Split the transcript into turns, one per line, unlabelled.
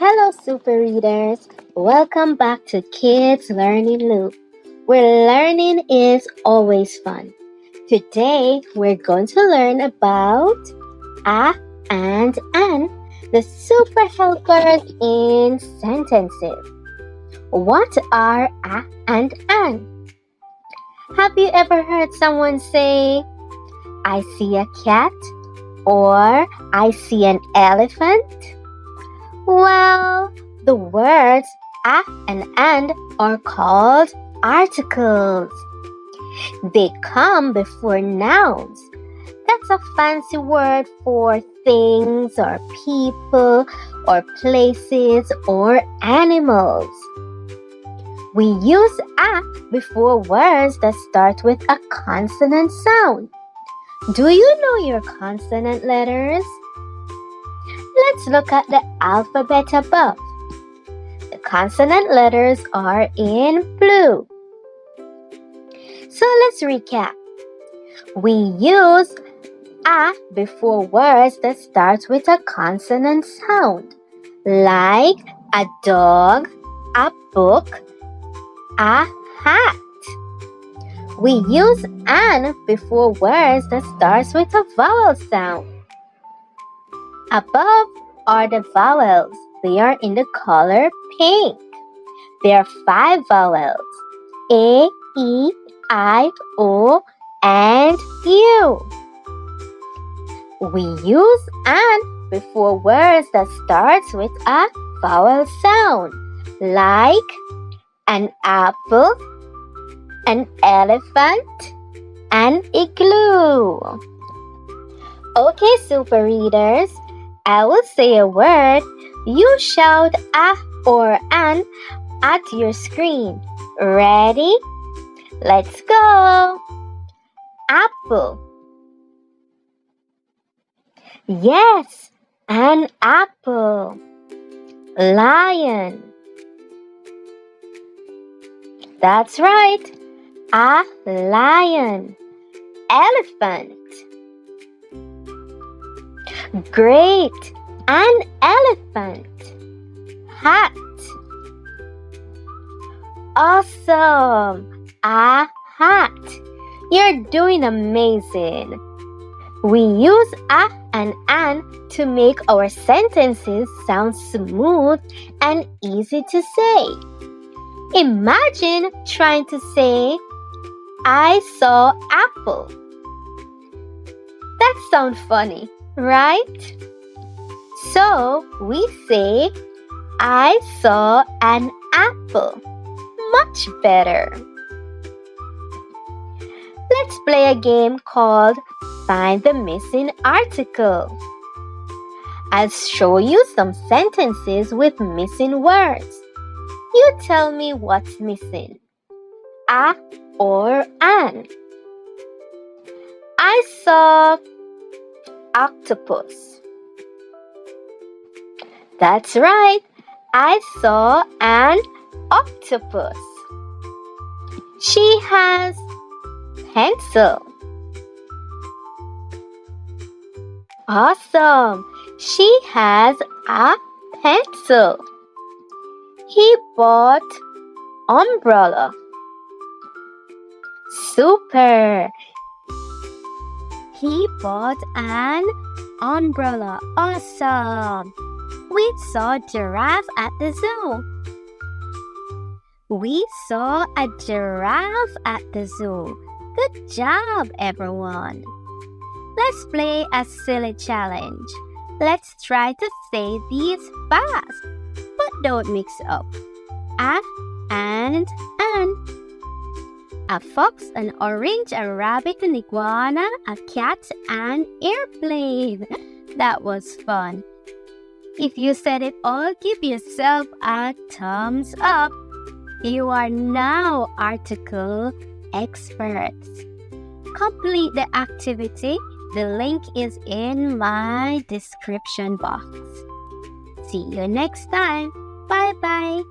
Hello, super readers. Welcome back to Kids Learning Loop, where learning is always fun. Today, we're going to learn about a and an, the super helpers in sentences. What are a and an? Have you ever heard someone say, I see a cat, or I see an elephant? Well, the words a and and are called articles. They come before nouns. That's a fancy word for things or people or places or animals. We use a before words that start with a consonant sound. Do you know your consonant letters? Let's look at the alphabet above. The consonant letters are in blue. So let's recap. We use a before words that start with a consonant sound, like a dog, a book, a hat. We use an before words that starts with a vowel sound. Above are the vowels. They are in the color pink. There are 5 vowels: A, E, I, O, and U. We use an before words that starts with a vowel sound, like an apple, an elephant, an igloo. Okay, super readers. I will say a word. You shout a or an at your screen. Ready? Let's go. Apple. Yes, an apple. Lion. That's right, a lion. Elephant. Great! An elephant. Hat. Awesome! A hat. You're doing amazing. We use a and an to make our sentences sound smooth and easy to say. Imagine trying to say, I saw apple. That sounds funny, right? So we say, I saw an apple. Much better. Let's play a game called Find the Missing Article. I'll show you some sentences with missing words. You tell me what's missing, a or an. I saw octopus. That's right, I saw an octopus. She has pencil. Awesome, she has a pencil. He bought umbrella. Super!
He bought an umbrella. Awesome! We saw giraffe at the zoo. We saw a giraffe at the zoo. Good job, everyone. Let's play a silly challenge. Let's try to say these fast, but don't mix up a and an. A fox, an orange, a rabbit, an iguana, a cat, an airplane. That was fun. If you said it all, give yourself a thumbs up. You are now article experts. Complete the activity. The link is in my description box. See you next time. Bye-bye.